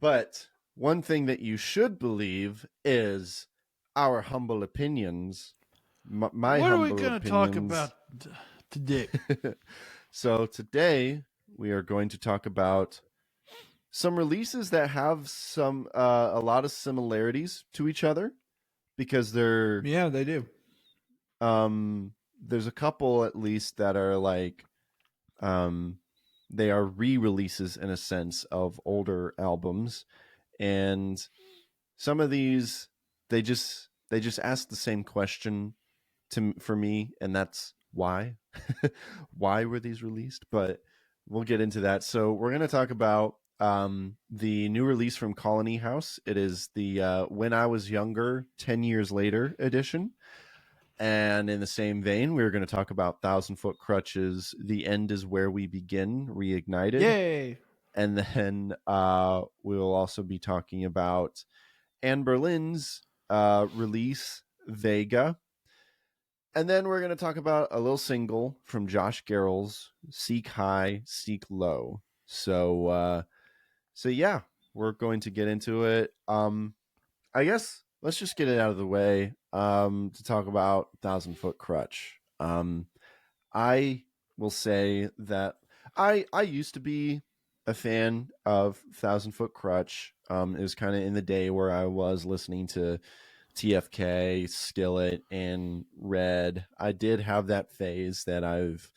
But one thing that you should believe is our humble opinions. My What are we humble going to talk opinions. about today? So today we are going to talk about some releases that have a lot of similarities to each other because Yeah, they do. there's a couple at least that are like um they are re-releases in a sense of older albums, and some of these they just ask the same question for me, and that's why. Why were these released? But we'll get into that. So we're going to talk about the new release from Colony House. It is the When I Was Younger 10 Years Later edition. And in the same vein, we're going to talk about Thousand Foot Krutch's The End Is Where We Begin, Reignited. Yay. And then we'll also be talking about Anberlin's release, Vega. And then we're going to talk about a little single from Josh Garrels, Seek High, Seek Low. So yeah, we're going to get into it. I guess let's just get it out of the way to talk about Thousand Foot Krutch. I will say that I used to be a fan of Thousand Foot Krutch. It was kind of in the day where I was listening to TFK, Skillet, and Red. I did have that phase that I've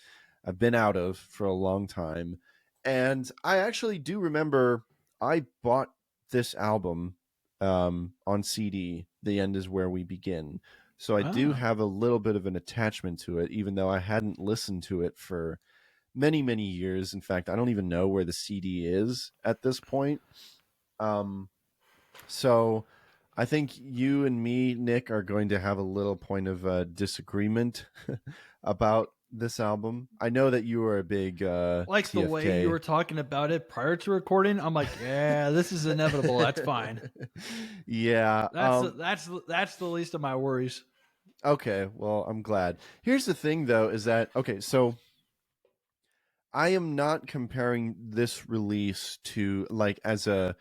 been out of for a long time, and I actually do remember I bought this album on CD. The End Is Where We Begin. So I do Ah. have a little bit of an attachment to it, even though I hadn't listened to it for many, many years. In fact, I don't even know where the CD is at this point. So I think you and me, Nick, are going to have a little point of disagreement about this album. I know that you are a big Like the way you TFK. were talking about it prior to recording, I'm like, yeah, this is inevitable. That's fine. Yeah. That's the least of my worries. Okay. Well, I'm glad. Here's the thing, though, is that okay? So I am not comparing this release to like as a.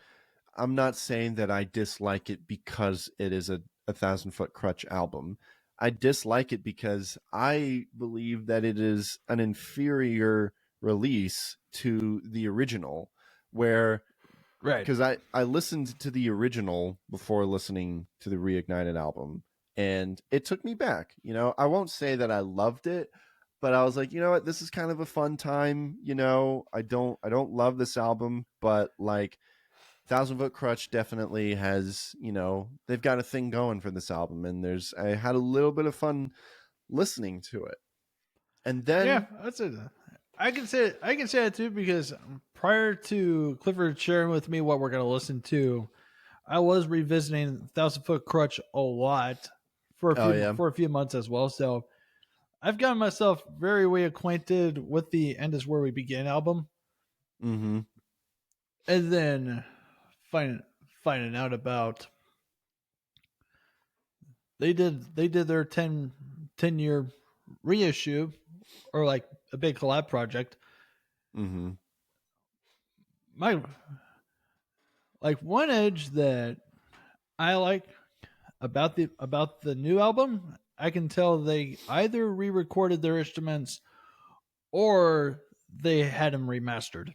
I'm not saying that I dislike it because it is a Thousand Foot Krutch album. I dislike it because I believe that it is an inferior release to the original, where Right. because I listened to the original before listening to the Reignited album, and it took me back. I won't say that I loved it, but I was like, you know what, this is kind of a fun time. I don't love this album, but like Thousand Foot Krutch definitely has, they've got a thing going for this album, and I had a little bit of fun listening to it. And Yeah, then that's it. I can say it too because prior to Clifford sharing with me what we're going to listen to, I was revisiting Thousand Foot Crutch a lot oh yeah. for a few months as well. So I've gotten myself very way acquainted with the End Is Where We Begin album, Mm-hmm. and then finding finding out about they did their 10 year reissue or like a big collab project. Mm-hmm. My like one edge that I like about the new album, I can tell they either re-recorded their instruments or they had them remastered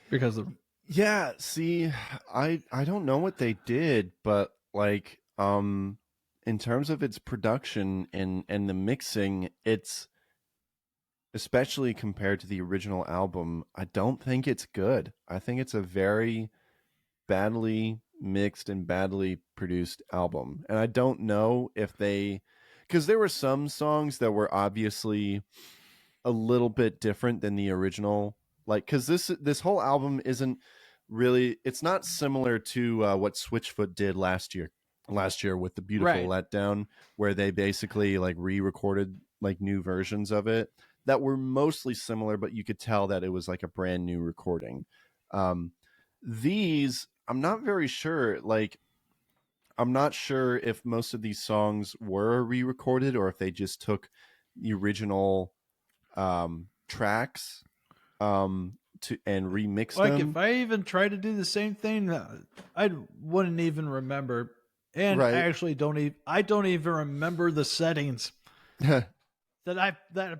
because of Yeah, see, I don't know what they did, but like in terms of its production and the mixing, it's especially compared to the original album, I don't think it's good. I think it's a very badly mixed and badly produced album. And I don't know if because there were some songs that were obviously a little bit different than the original. Like, because this whole album isn't really, it's not similar to what Switchfoot did last year with the Beautiful right. Letdown, where they basically like re-recorded like new versions of it that were mostly similar, but you could tell that it was like a brand new recording. These, I'm not very sure. Like, I'm not sure if most of these songs were re-recorded or if they just took the original tracks to and remix Like if them. I even tried to do the same thing, I wouldn't even remember. And I Right. actually don't even remember the settings that I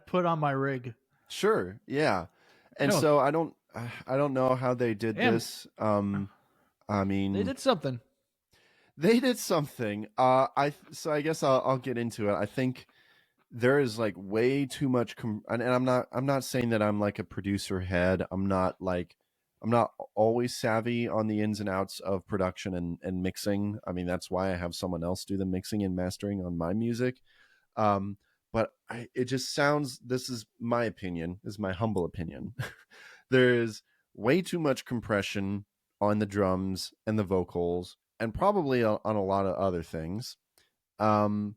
put on my rig. Sure. Yeah. And No, so I don't know how they did and this. I they mean, did something. they did something. I guess I'll get into it. I think there is like way too much and I'm not saying that I'm like a producer head. I'm not always savvy on the ins and outs of production and mixing. I mean, that's why I have someone else do the mixing and mastering on my music. Um, but it just sounds, this is my opinion, this is my humble opinion. There is way too much compression on the drums and the vocals, and probably on a lot of other things. Um,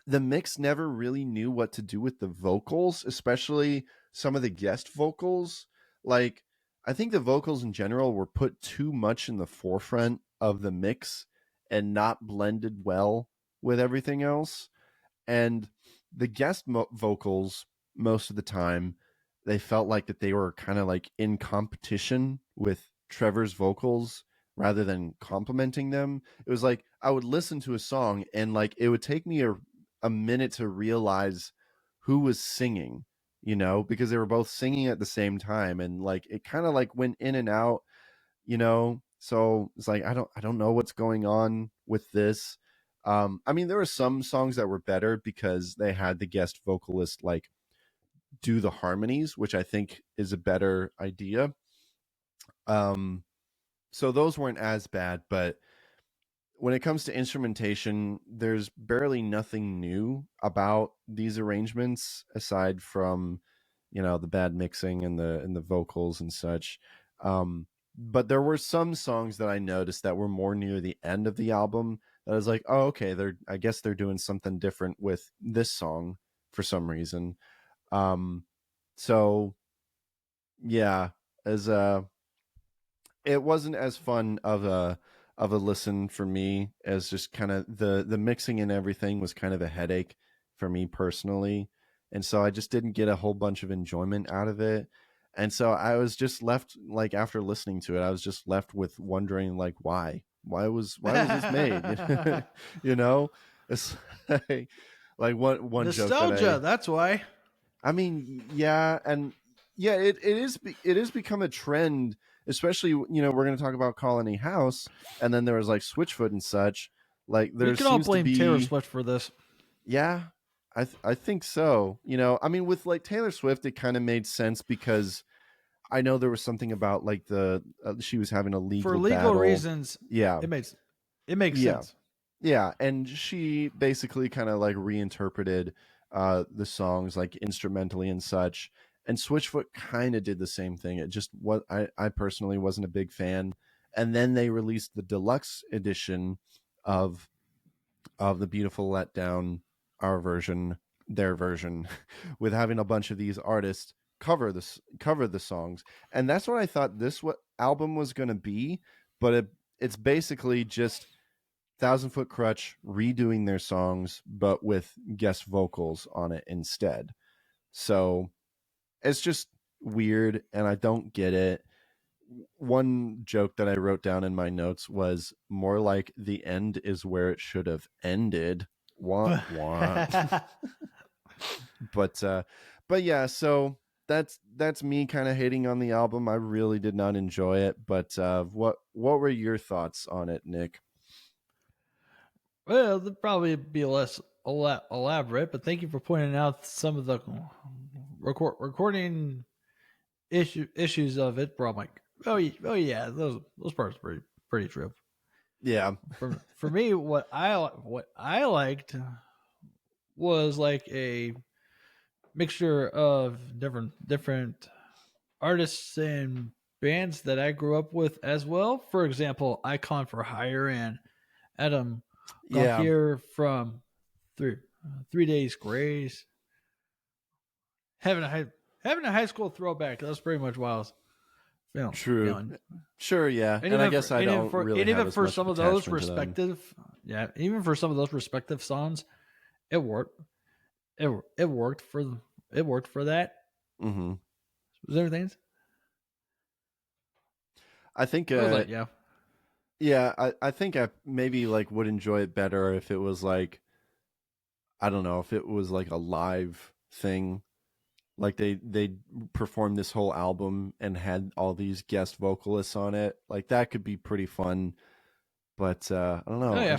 the mix never really knew what to do with the vocals, especially some of the guest vocals. Like, I think the vocals in general were put too much in the forefront of the mix and not blended well with everything else. And the guest vocals, most of the time, they felt like that they were kind of like in competition with Trevor's vocals rather than complementing them. It was like I would listen to a song and like it would take me a minute to realize who was singing, because they were both singing at the same time, and like it kind of like went in and out, so it's like I don't know what's going on with this. I mean, there were some songs that were better because they had the guest vocalist like do the harmonies, which I think is a better idea. um so those weren't as bad, but when it comes to instrumentation, there's barely nothing new about these arrangements aside from, the bad mixing and the vocals and such. But there were some songs that I noticed that were more near the end of the album that I was like, oh, okay, I guess they're doing something different with this song for some reason. So yeah, as it wasn't as fun of a listen for me, as just kind of the mixing and everything was kind of a headache for me personally, and so I just didn't get a whole bunch of enjoyment out of it. And so I was just left, like, after listening to it, I was just left with wondering, like, why was this made? you know it's like one joke that Nostalgia, that's why. I mean, yeah, and yeah, it is become a trend, especially, we're going to talk about Colony House, and then there was like Switchfoot and such. Like We there can all seems to blame Taylor be, Swift for this. yeah, I think so. I mean, with like Taylor Swift, it kind of made sense because I know there was something about like she was having a For legal legal battle. reasons, Yeah, it makes it makes yeah, sense. yeah, and she basically kind of like reinterpreted the songs like instrumentally and such. And Switchfoot kind of did the same thing. It just what I personally wasn't a big fan. And then they released the deluxe edition of the Beautiful Letdown, our version, their version, with having a bunch of these artists cover the songs. And that's what I thought this album was going to be, but it's basically just Thousand Foot Krutch redoing their songs, but with guest vocals on it instead. So it's just weird, and I don't get it. One joke that I wrote down in my notes was more like the end is where it should have ended. Wah wah. but uh but yeah, so that's me kind of hating on the album. I really did not enjoy it, but what were your thoughts on it, Nick? Well, it'll probably be less elaborate, but thank you for pointing out some of the recording issues of it. Bro, I'm like, oh yeah, those parts are pretty true. Yeah. For me, what I liked was like a mixture of different artists and bands that I grew up with as well. For example, Icon for Hire and Adam Yeah, Gauthier from three 3 Days Grace. Having a high having a high school throwback. That's pretty much what I was true. feeling. Sure, yeah. And And I even guess I don't really and have even as for much some of those attachment to them. respective, yeah, even for some of those respective songs, it worked. It worked for that. Mhm. Was there things? I think It was like, yeah, yeah, I think I maybe like would enjoy it better if it was like, I don't know, if it was like a live thing. Like they performed this whole album and had all these guest vocalists on it. Like that could be pretty fun. But I don't oh know. yeah,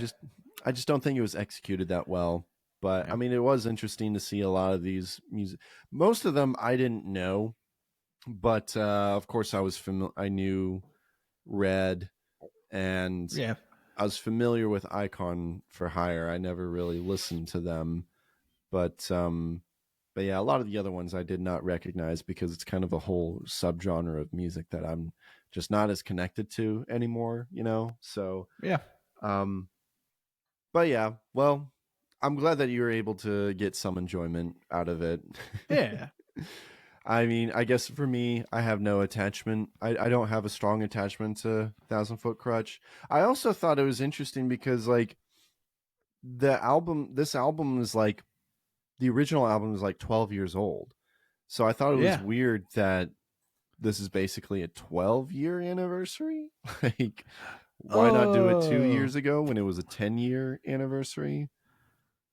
I just don't think it was executed that well. But I yeah, mean, it was interesting to see a lot of these music. Most of them I didn't know, but of course I was familiar. I knew Red, and yeah. I was familiar with Icon for Hire. I never really listened to them, but yeah, a lot of the other ones I did not recognize because it's kind of a whole subgenre of music that I'm just not as connected to anymore. So Yeah. um, but yeah, well, I'm glad that you were able to get some enjoyment out of it. Yeah. I mean, I guess for me, I have no attachment. I don't have a strong attachment to Thousand Foot Crutch. I also thought it was interesting because like this album is like the original album is like 12 years old. So I thought it was Yeah. weird that this is basically a 12-year anniversary. Like, why not do it 2 years Oh, ago when it was a 10-year anniversary?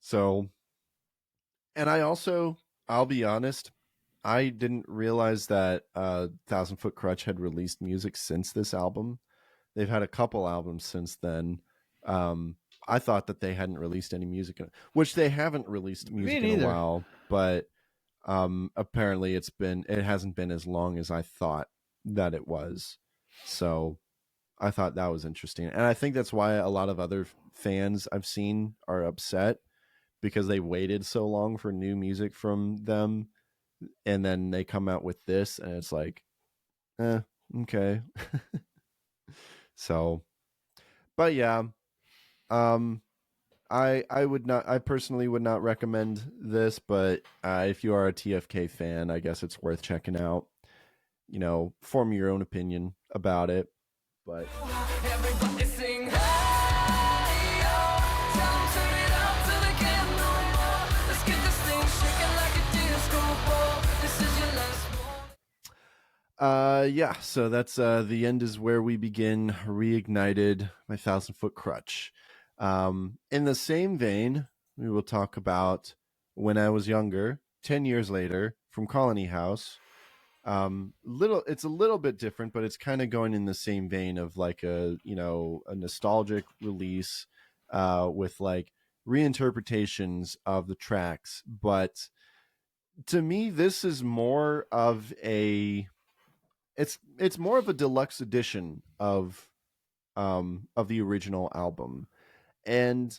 So, and I also, I'll be honest, I didn't realize that Thousand Foot Crutch had released music since this album. They've had a couple albums since then. Um, I thought that they hadn't released any music, which they haven't released me music in a neither. while, but apparently it hasn't been as long as I thought that it was. So I thought that was interesting. And I think that's why a lot of other fans I've seen are upset because they waited so long for new music from them, and then they come out with this and it's like, eh, okay. So, but yeah, um I personally would not recommend this, but if you are a TFK fan, I guess it's worth checking out. Form your own opinion about it. But Everybody sing hey yo, tell 'em turn it up till they can't no more. Let's get this thing shaking like a disco ball. This is your last one. yeah, so that's the end is where we begin. Reignited, my Thousand Foot Crutch. In the same vein, we will talk about When I Was Younger, 10 years later, from Colony House. It's a little bit different, but it's kind of going in the same vein of like a nostalgic release with like reinterpretations of the tracks. But to me, this is more of a it's more of a deluxe edition of the original album. And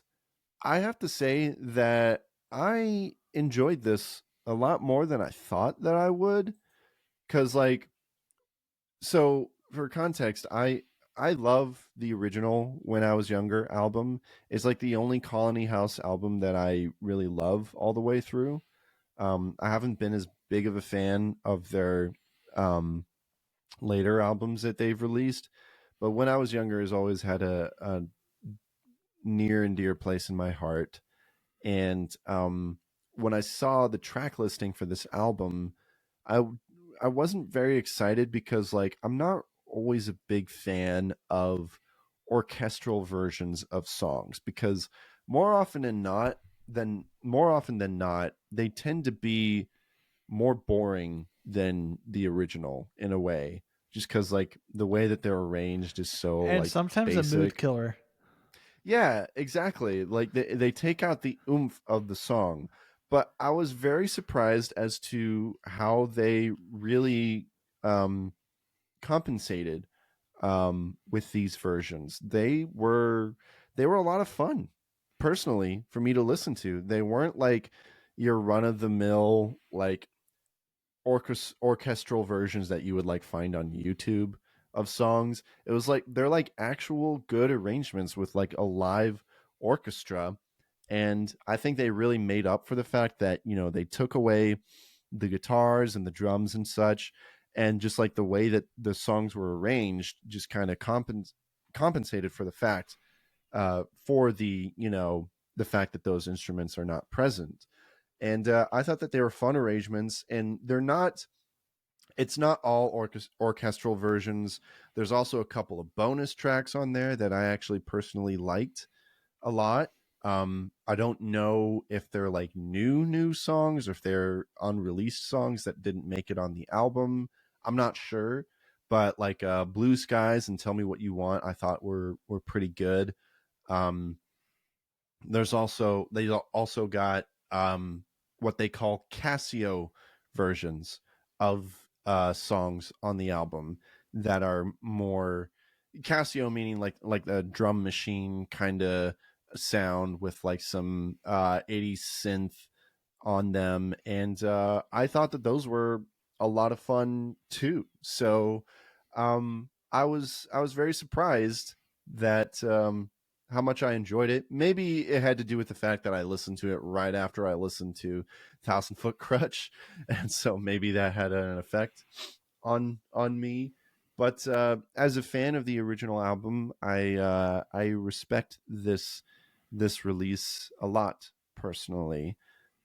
I have to say that I enjoyed this a lot more than I thought that I would. Cause like, so for context, I love the original When I Was Younger album. It's like the only Colony House album that I really love all the way through. I haven't been as big of a fan of their um later albums that they've released, but When I Was Younger has always had a near and dear place in my heart. And when I saw the track listing for this album, I I wasn't very excited because like I'm not always a big fan of orchestral versions of songs because more often than not they tend to be more boring than the original in a way, just because like the way that they're arranged is so And like sometimes a mood basic. killer. Yeah, exactly. Like they take out the oomph of the song. But I was very surprised as to how they really um, compensated with these versions. They were a lot of fun, personally, for me to listen to. They weren't like your run of the mill like orchestral versions that you would like find on YouTube of songs. It was like they're like actual good arrangements with like a live orchestra. And I think they really made up for the fact that, they took away the guitars and the drums and such. And just like the way that the songs were arranged, just kind of compensated for the fact, the fact that those instruments are not present. And I thought that they were fun arrangements, and they're not. It's not all orchestral versions. There's also a couple of bonus tracks on there that I actually personally liked a lot. I don't know if they're like new songs or if they're unreleased songs that didn't make it on the album. I'm not sure, but like Blue Skies and Tell Me What You Want, I thought were pretty good. Um, they also got what they call Casio versions of songs on the album that are more Casio, meaning like the drum machine kind of sound with like some 80s synth on them, and I thought that those were a lot of fun too. So I was very surprised that how much I enjoyed it. Maybe it had to do with the fact that I listened to it right after I listened to Thousand Foot Krutch, and so maybe that had an effect on me. But as a fan of the original album, I respect this release a lot personally.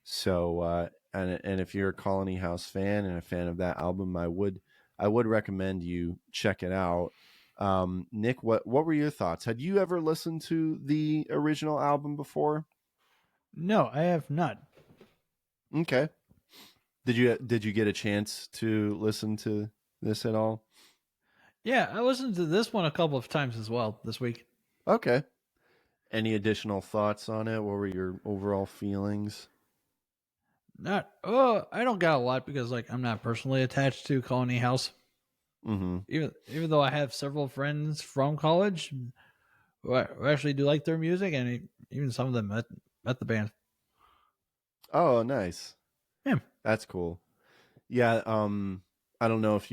So and if you're a Colony House fan and a fan of that album, I would recommend you check it out. Nick, what were your thoughts? Had you ever listened to the original album before? No, I have not. Okay. Did you get a chance to listen to this at all? Yeah, I listened to this one a couple of times as well this week. Okay. Any additional thoughts on it? What were your overall feelings? Not I don't got a lot because like I'm not personally attached to Colony House. Mm-hmm. Even though I have several friends from college who actually do like their music, and even some of them met the band. Oh, nice. Yeah. That's cool. Yeah, I don't know if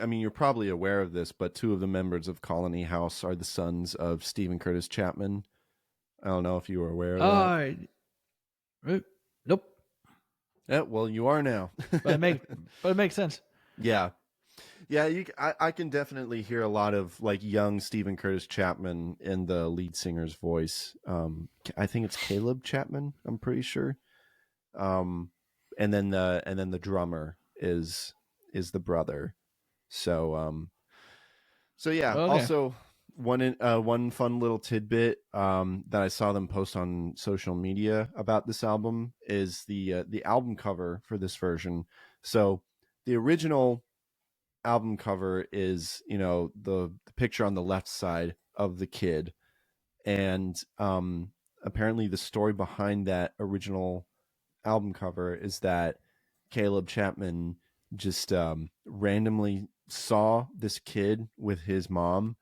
I mean, you're probably aware of this, but two of the members of Colony House are the sons of Stephen Curtis Chapman. I don't know if you were aware of that. Nope. Yeah, well, you are now. But it makes sense. Yeah. Yeah, I can definitely hear a lot of like young Stephen Curtis Chapman in the lead singer's voice. I think it's Caleb Chapman, I'm pretty sure. And then the drummer is the brother. So yeah. Okay. Also, one fun little tidbit that I saw them post on social media about this album is the album cover for this version. So the original album cover is the picture on the left side of the kid, and apparently the story behind that original album cover is that Caleb Chapman just randomly saw this kid with his mom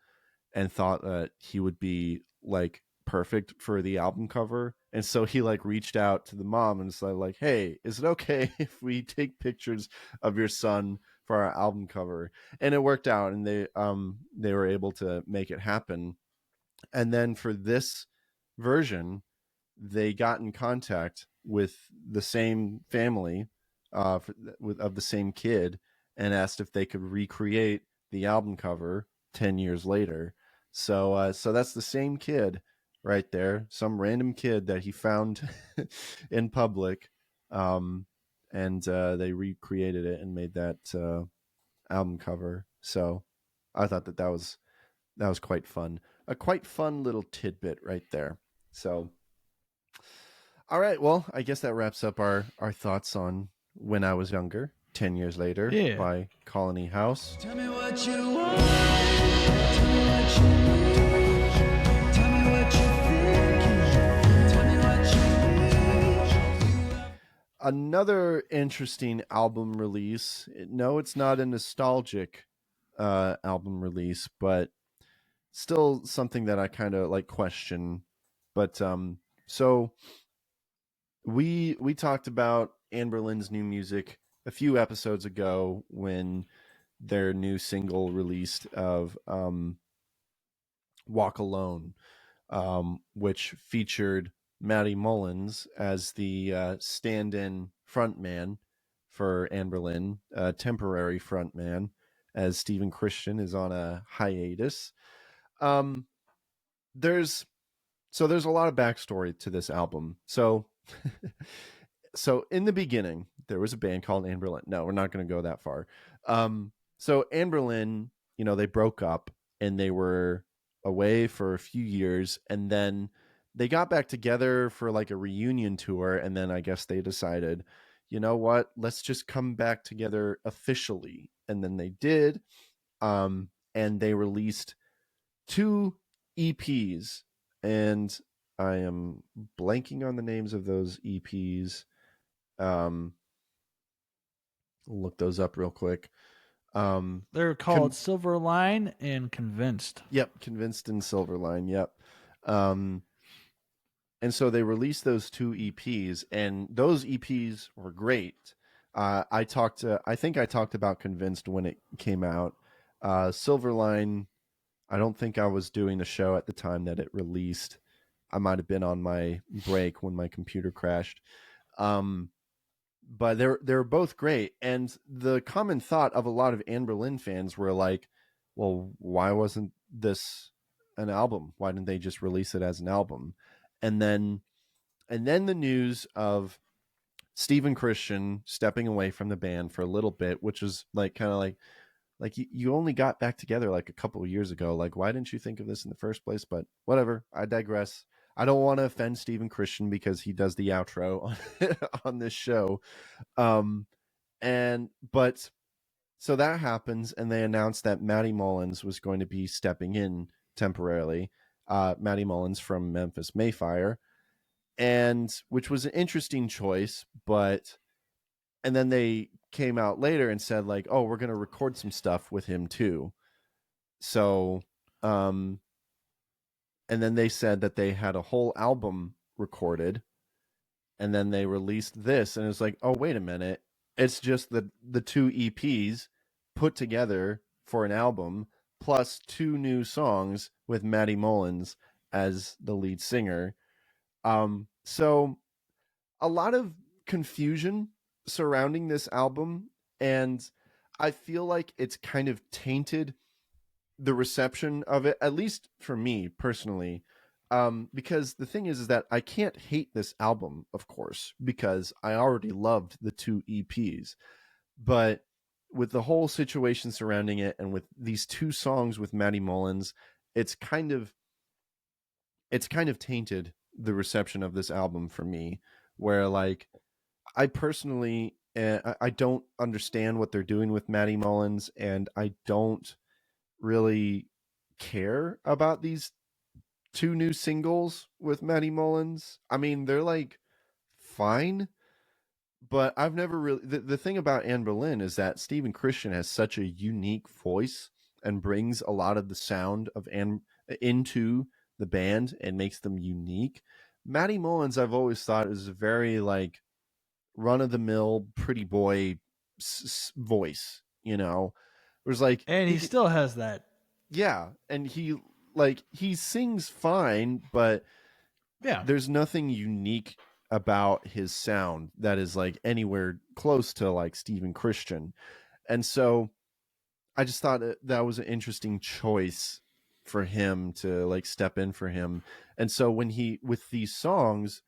and thought that he would be like perfect for the album cover. And so he like reached out to the mom and said like, "Hey, is it okay if we take pictures of your son for our album cover?" And it worked out, and they were able to make it happen. And then for this version, they got in contact with the same family of the same kid and asked if they could recreate the album cover 10 years later. So that's the same kid right there, some random kid that he found in public, and they recreated it and made that album cover. So I thought that was quite fun, a quite fun little tidbit right there. So all right, well, I guess that wraps up our thoughts on When I Was Younger, 10 Years Later Yeah. by Colony House. Tell me what you want. Tell me what you need. Tell me what you're thinking. Tell me what you need. Another interesting album release. No, it's not a nostalgic album release, but still something that I kind of like question. But so we talked about Anberlin's new music a few episodes ago when their new single released of Walk Alone, which featured Matty Mullins as the stand-in frontman for Anberlin, temporary frontman, as Stephen Christian is on a hiatus. There's a lot of backstory to this album. So in the beginning, there was a band called Anberlin. No, we're not going to go that far. So Anberlin, they broke up and they were away for a few years, and then they got back together for like a reunion tour, and then I guess they decided, you know what, let's just come back together officially. And then they did, and they released 2 EPs, and I am blanking on the names of those EPs. Look those up real quick. They're called Silver Line and Convinced. Yep, Convinced and Silverline. Yep. And so they released those 2 EPs, and those EPs were great. I think I talked about Convinced when it came out. Silverline, I don't think I was doing the show at the time that it released. I might have been on my break when my computer crashed. But they're both great. And the common thought of a lot of Anberlin fans were like, well, why wasn't this an album? Why didn't they just release it as an album? And then the news of Stephen Christian stepping away from the band for a little bit, which was like kind of like you only got back together like a couple of years ago. Like, why didn't you think of this in the first place? But whatever, I digress. I don't want to offend Stephen Christian because he does the outro on this show. But so that happens, and they announced that Matty Mullins was going to be stepping in temporarily. Matty Mullins from Memphis Mayfire, and which was an interesting choice, and then they came out later and said like, oh, we're going to record some stuff with him too. So, and then they said that they had a whole album recorded, and then they released this, and it's like, oh, wait a minute. It's just the 2 EPs put together for an album, plus 2 new songs with Matty Mullins as the lead singer. So a lot of confusion surrounding this album, and I feel like it's kind of tainted the reception of it, at least for me personally. Because the thing is that I can't hate this album, of course, because I already loved the 2 EPs. But with the whole situation surrounding it, and with these 2 songs with Matty Mullins, it's kind of tainted the reception of this album for me, where like I personally I don't understand what they're doing with Matty Mullins, and I don't really care about these 2 new singles with Matty Mullins. I mean, they're like fine, but I've never really. The thing about Anberlin is that Stephen Christian has such a unique voice and brings a lot of the sound of into the band and makes them unique. Matty Mullins, I've always thought, is a very like run of the mill pretty boy voice. It was like, And he still has that. Yeah, and he sings fine, but Yeah, there's nothing unique about his sound that is like anywhere close to like Stephen Christian. And so I just thought that was an interesting choice for him to like step in for him. And so when with these songs,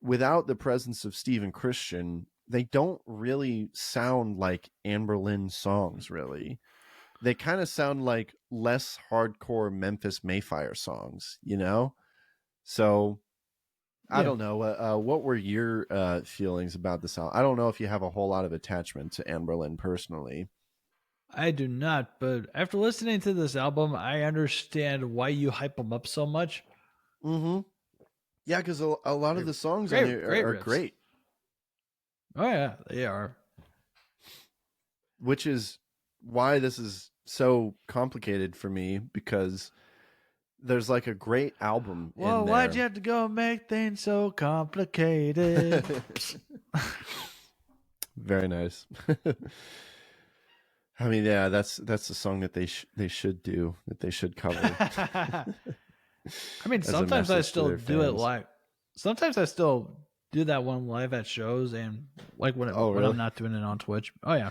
without the presence of Stephen Christian, they don't really sound like Anberlin songs, really. They kind of sound like less hardcore Memphis Mayfire songs, So I don't know. What were your feelings about this album? I don't know if you have a whole lot of attachment to Anberlin personally. I do not. But after listening to this album, I understand why you hype them up so much. Mm-hmm. Yeah, because a lot of the songs on here are great. Oh, yeah, they are. Which is why this is so complicated for me, because there's like a great album in there. Why'd you have to go make things so complicated? Very nice. I mean, yeah, that's the song that they should do, that they should cover. I mean, sometimes I still do it live. Sometimes I still do that one live at shows, and like when I'm not doing it on Twitch. Oh yeah.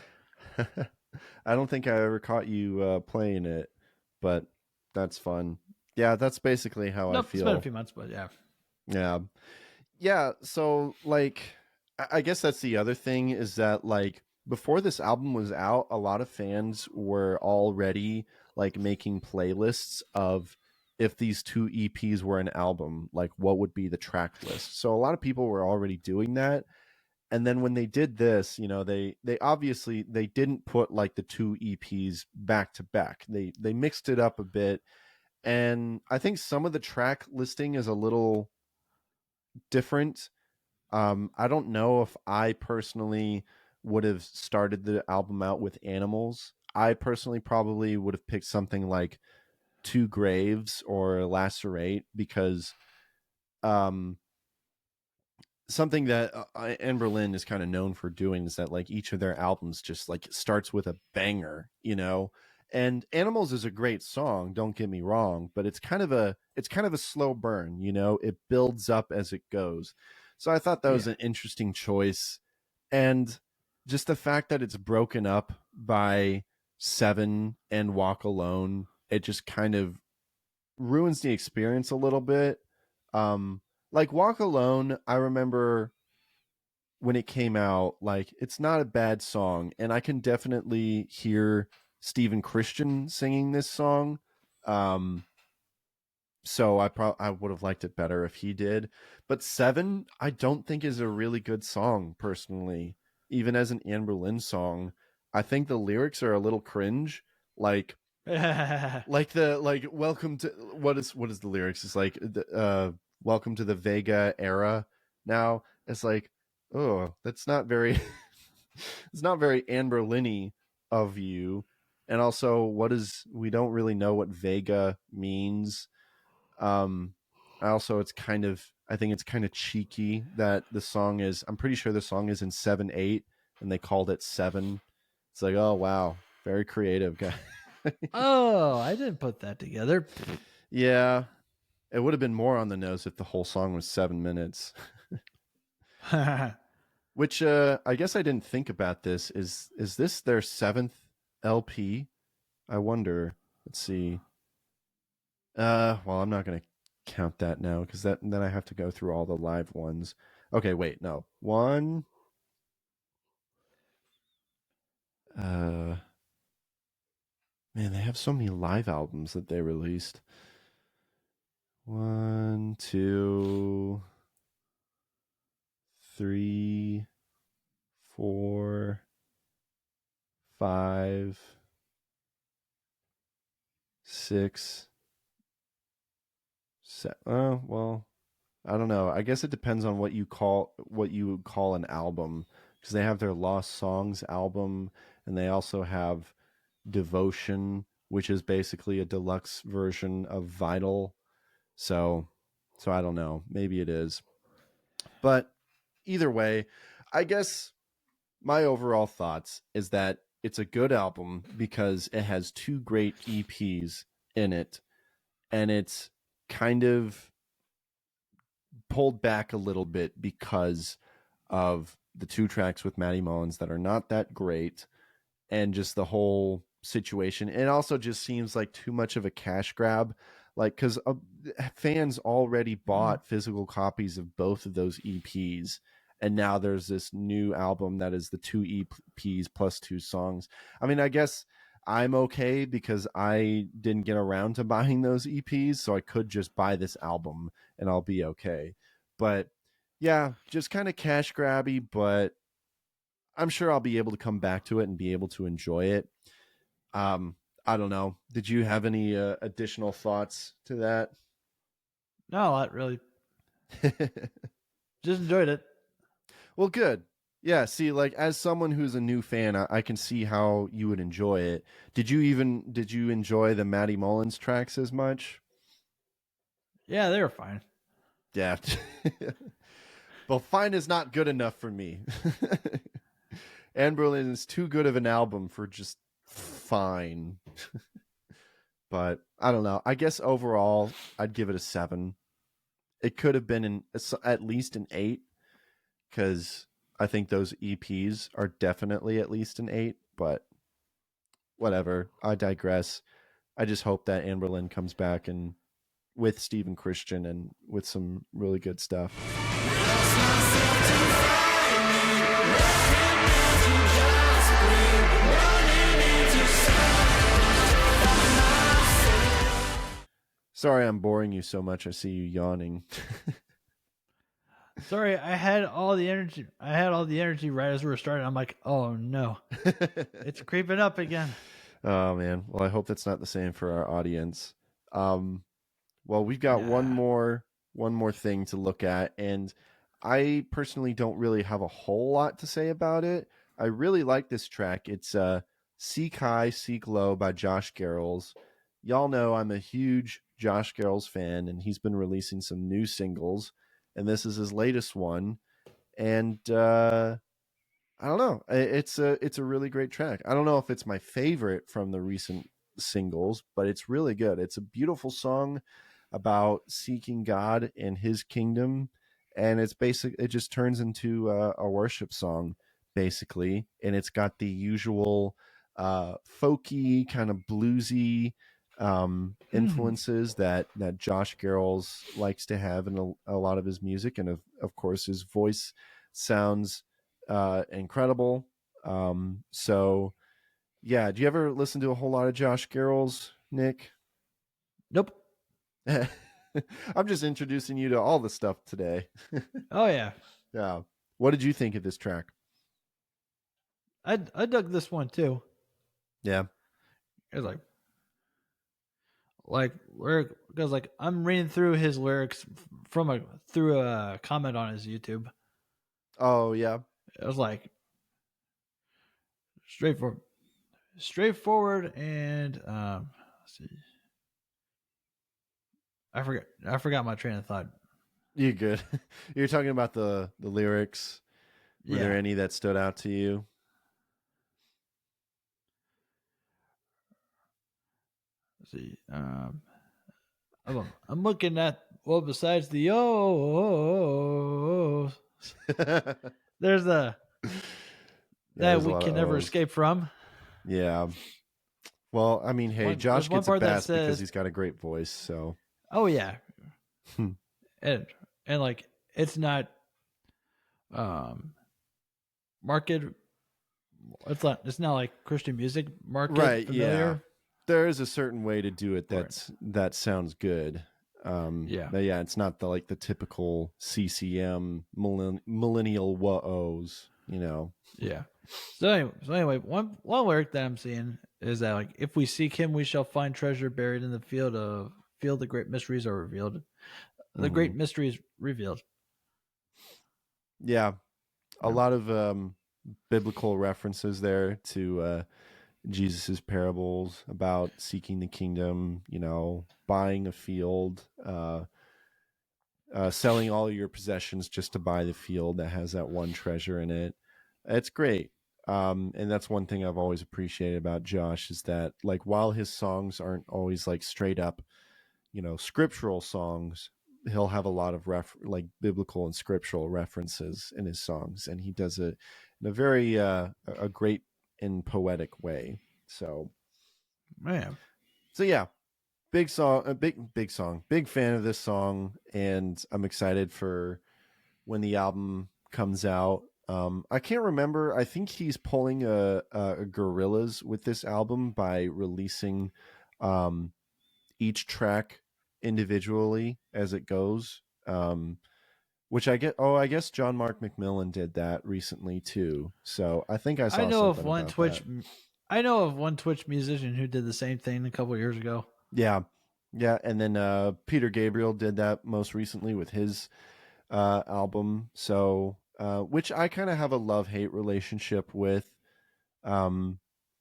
I don't think I ever caught you playing it, but that's fun. Yeah, that's basically how I feel. It's been a few months, but yeah. Yeah. So like, I guess that's the other thing, is that like before this album was out, a lot of fans were already like making playlists of if these two EPs were an album, like what would be the track list. So a lot of people were already doing that. And then when they did this, they obviously they didn't put like the two EPs back to back. They mixed it up a bit, and I think some of the track listing is a little different. I don't know if I personally would have started the album out with Animals. I personally probably would have picked something like Two Graves or Lacerate because um something that Anberlin is kind of known for doing is that like each of their albums just like starts with a banger, And Animals is a great song, don't get me wrong, but it's kind of a slow burn, It builds up as it goes. So I thought that was an interesting choice. And just the fact that it's broken up by Seven and Walk Alone, it just kind of ruins the experience a little bit. Like Walk Alone, I remember when it came out, like it's not a bad song, and I can definitely hear Stephen Christian singing this song. So I would have liked it better if he did. But Seven, I don't think is a really good song personally, even as an Anberlin song. I think the lyrics are a little cringe. Like welcome to what is the lyrics? It's like welcome to the Vega era. Now it's like, oh, that's not very it's not very Anberlin-y of you. And also we don't really know what Vega means. Also I think it's kind of cheeky that I'm pretty sure the song is in 7/8 and they called it 7. It's like, oh wow, very creative guy. Oh, I didn't put that together. Yeah, it would have been more on the nose if the whole song was 7 minutes. Which I guess I didn't think about this. Is this their 7th LP? I wonder. Let's see. Well, I'm not gonna count that now because then I have to go through all the live ones. Okay, wait, no. One. Man, they have so many live albums that they released. 1, 2, 3, 4, 5, 6, 7. Well, I don't know. I guess it depends on what you would call an album, because they have their Lost Songs album, and they also have Devotion, which is basically a deluxe version of Vital. So I don't know. Maybe it is. But either way, I guess my overall thoughts is that it's a good album because it has two great EPs in it, and it's kind of pulled back a little bit because of the 2 tracks with Matty Mullins that are not that great, and just the whole situation. It also just seems like too much of a cash grab, like because fans already bought physical copies of both of those EPs, and now there's this new album that is the 2 EPs plus 2 songs. I mean, I guess I'm okay because I didn't get around to buying those EPs, so I could just buy this album and I'll be okay. But yeah, just kind of cash grabby, but I'm sure I'll be able to come back to it and be able to enjoy it. I don't know. Did you have any additional thoughts to that? No, not really. Just enjoyed it. Well, good. Yeah, see, like as someone who's a new fan, I can see how you would enjoy it. Did you enjoy the Matty Mullins tracks as much? Yeah, they were fine. Yeah. Well, fine is not good enough for me. Anberlin is too good of an album for just fine. But I don't know. I guess overall, I'd give it a 7. It could have been at least an 8, because I think those EPs are definitely at least an 8. But whatever. I digress. I just hope that Anberlin comes back and with Stephen Christian and with some really good stuff. Sorry I'm boring you so much. I see you yawning. Sorry, I had all the energy. I had all the energy right as we were starting. I'm like, oh no, it's creeping up again. Oh man. Well, I hope that's not the same for our audience. Um, well, we've got Yeah. one more thing to look at, and I personally don't really have a whole lot to say about it. I really like this track. It's Seek High, Seek Low by Josh Garrels. Y'all know I'm a huge Josh Garrels fan, and he's been releasing some new singles, and this is his latest one. And I don't know. It's a really great track. I don't know if it's my favorite from the recent singles, but it's really good. It's a beautiful song about seeking God and His kingdom, and it's basic. It just turns into a worship song, basically, and it's got the usual folky kind of bluesy Hmm. influences that Josh Garrels likes to have in a lot of his music, and of course his voice sounds incredible. So yeah, do you ever listen to a whole lot of Josh Garrels, Nick? Nope. I'm just introducing you to all the stuff today. Oh yeah, Yeah. What did you think of this track? I dug this one too. Yeah. It was like lyric because like I'm reading through his lyrics from a through a comment on his YouTube. Oh yeah. It was like straightforward, straightforward, and let's see. I forgot my train of thought. You good? You're talking about the lyrics. Were there Yeah. any that stood out to you? Let's see. I'm looking at well besides the oh, there's a Yeah, that there's a we lot of can never O's. escape from. Yeah. Well, I mean, hey, There's Josh one gets a part that pass because says, he's got a great voice. So, "Oh yeah," and and like it's not um market. It's not like Christian music market right, yeah, familiar. there is a certain way to do it Right. that sounds good. Yeah. But yeah, it's not the typical CCM millennial woes. Yeah. So anyway, one lyric that I'm seeing is that like if we seek him, we shall find treasure buried in the field. The great mysteries are revealed. The Hmm. great mysteries revealed. Yeah, a Yeah. lot of biblical references there to Jesus's parables about seeking the kingdom. Buying a field. Selling all your possessions just to buy the field that has that one treasure in it. It's great. And that's one thing I've always appreciated about Josh is that like while his songs aren't always like straight up, scriptural songs, he'll have a lot of like biblical and scriptural references in his songs, and he does it in a very a great and poetic way. Man. So yeah, big song, a big song, big fan of this song, and I'm excited for when the album comes out. I can't remember. I think he's pulling a Gorillaz with this album by releasing um, each track individually as it goes. Which I get. Oh, I guess John Mark McMillan did that recently too. So I think I I saw know of something one about Twitch that. I know of one Twitch musician who did the same thing a couple years ago. Yeah, yeah. And then Peter Gabriel did that most recently with his album. So, which I kind of have a love hate relationship with. Um,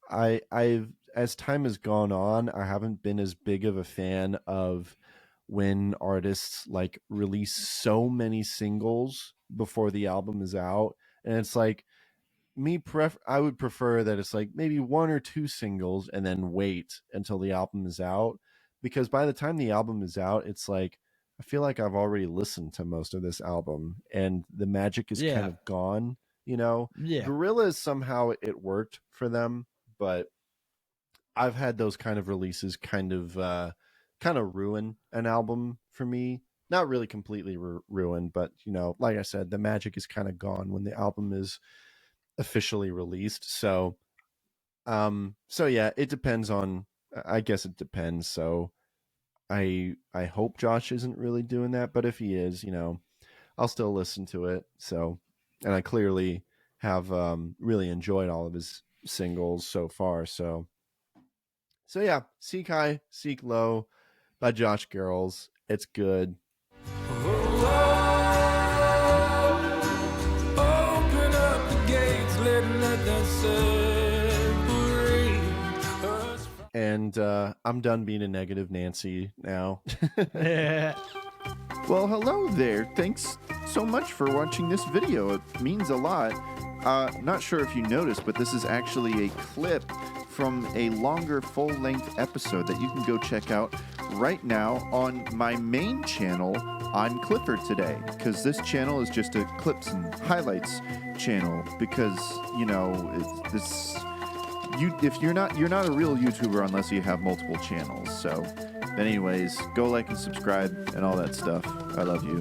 I've as time has gone on, I haven't been as big of a fan of when artists like release so many singles before the album is out, and it's like I would prefer that it's like maybe one or two singles and then wait until the album is out, because by the time the album is out it's like I feel like I've already listened to most of this album and the magic is kind Yeah. of gone. Yeah. Gorillas, somehow it worked for them, but I've had those kind of releases kind of ruin an album for me. Not really completely ruined, but like I said, the magic is kind of gone when the album is officially released. So yeah, it depends on, I guess it depends. So I hope Josh isn't really doing that, but if he is, I'll still listen to it. So, and I clearly have really enjoyed all of his singles so far. So yeah, Seek High, Seek Low by Josh Garrels. It's good. Open up the gates, let nothing separate us. And I'm done being a negative Nancy now. Yeah. Well, hello there. Thanks so much for watching this video. It means a lot. Not sure if you noticed, but this is actually a clip from a longer full-length episode that you can go check out right now on my main channel. I'm Clifford today, because this channel is just a clips and highlights channel. Because if you're not a real YouTuber unless you have multiple channels. So, anyways, go like and subscribe and all that stuff. I love you.